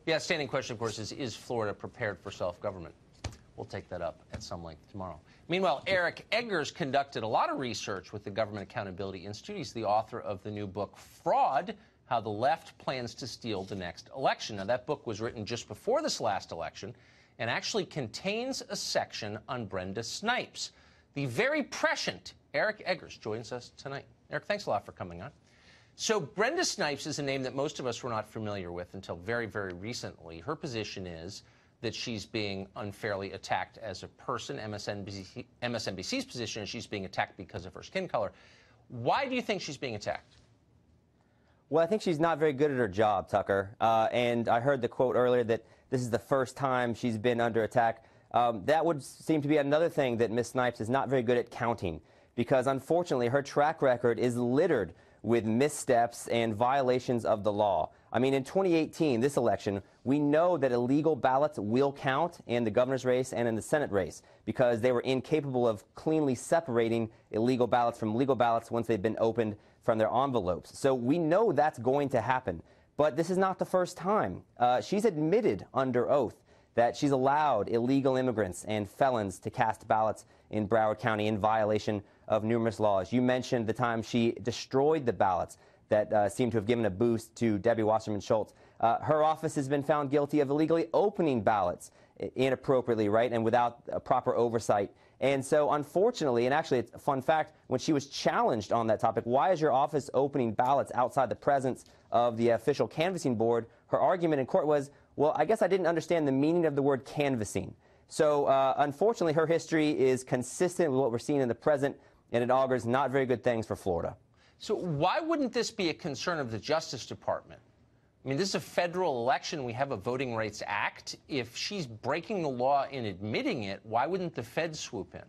The outstanding question, of course, is Florida prepared for self-government? We'll take that up at some length tomorrow. Meanwhile, Eric Eggers conducted a lot of research with the Government Accountability Institute. He's the author of the new book, Fraud: How the Left Plans to Steal the Next Election. Now, that book was written just before this last election and actually contains a section on Brenda Snipes. The very prescient Eric Eggers joins us tonight. Eric, thanks a lot for coming on. So Brenda Snipes is a name that most of us were not familiar with until very, very recently. Her position is that she's being unfairly attacked as a person. MSNBC's position is she's being attacked because of her skin color. Why do you think she's being attacked? Well, I think she's not very good at her job, Tucker. And I heard the quote earlier that this is the first time she's been under attack. That would seem to be another thing that Ms. Snipes is not very good at counting, because unfortunately her track record is littered with missteps and violations of the law. I mean, in 2018, this election, we know that illegal ballots will count in the governor's race and in the Senate race because they were incapable of cleanly separating illegal ballots from legal ballots once they've been opened from their envelopes. So we know that's going to happen. But this is not the first time. She's admitted under oath that she's allowed illegal immigrants and felons to cast ballots in Broward County in violation of numerous laws. You mentioned the time she destroyed the ballots that seemed to have given a boost to Debbie Wasserman Schultz. Her office has been found guilty of illegally opening ballots inappropriately, right, and without proper oversight. And so, unfortunately, and actually it's a fun fact, when she was challenged on that topic, why is your office opening ballots outside the presence of the official canvassing board, her argument in court was, well, I guess I didn't understand the meaning of the word canvassing. So, unfortunately, her history is consistent with what we're seeing in the present, and it augurs not very good things for Florida. So why wouldn't this be a concern of the Justice Department? I mean, this is a federal election. We have a Voting Rights Act. If she's breaking the law in admitting it, why wouldn't the feds swoop in?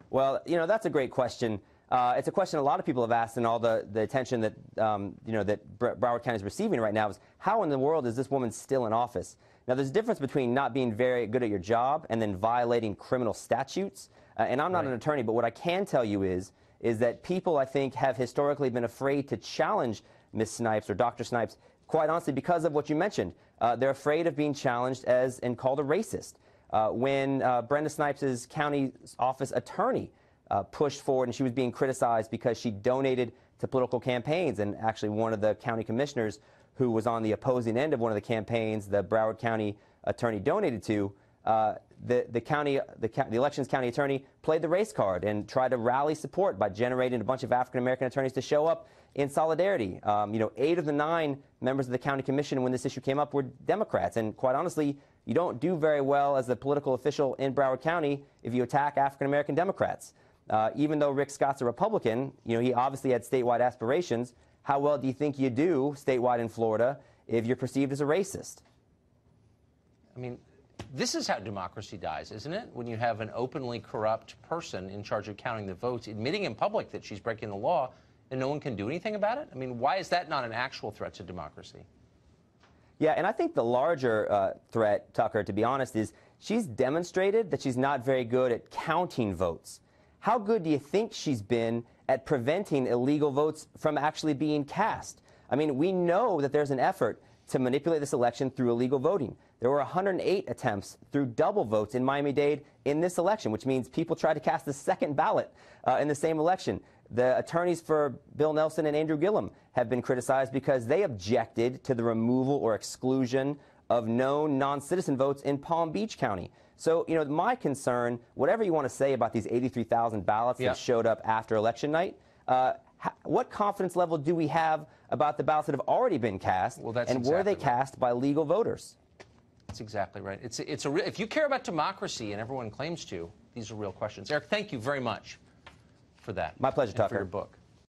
Well, you know, that's a great question. It's a question a lot of people have asked, and all the attention that, you know, that Broward County is receiving right now is, how in the world is this woman still in office? Now, there's a difference between not being very good at your job and then violating criminal statutes. And I'm not an attorney, but what I can tell you is that people, I think, have historically been afraid to challenge Ms. Snipes or Dr. Snipes, quite honestly, because of what you mentioned. They're afraid of being challenged as and called a racist. When Brenda Snipes' county office attorney pushed forward and she was being criticized because she donated to political campaigns, and actually one of the county commissioners who was on the opposing end of one of the campaigns the Broward County attorney donated to, the elections county attorney played the race card and tried to rally support by generating a bunch of African-American attorneys to show up in solidarity. You know, 8 of the 9 members of the county commission when this issue came up were Democrats. And quite honestly, you don't do very well as a political official in Broward County if you attack African-American Democrats. Even though Rick Scott's a Republican, you know, he obviously had statewide aspirations. How well do you think you do statewide in Florida if you're perceived as a racist? I mean, this is how democracy dies, isn't it? When you have an openly corrupt person in charge of counting the votes, admitting in public that she's breaking the law, and no one can do anything about it? I mean, why is that not an actual threat to democracy? Yeah, and I think the larger threat, Tucker, to be honest, is she's demonstrated that she's not very good at counting votes. How good do you think she's been at preventing illegal votes from actually being cast? I mean, we know that there's an effort to manipulate this election through illegal voting. There were 108 attempts through double votes in Miami-Dade in this election, which means people tried to cast the second ballot in the same election. The attorneys for Bill Nelson and Andrew Gillum have been criticized because they objected to the removal or exclusion of known non-citizen votes in Palm Beach County. So, you know, my concern, whatever you want to say about these 83,000 ballots that showed up after election night, what confidence level do we have about the ballots that have already been cast, and were they cast by legal voters? That's exactly right. If you care about democracy, and everyone claims to, these are real questions. Eric, thank you very much for that. My pleasure, Tucker. For your book.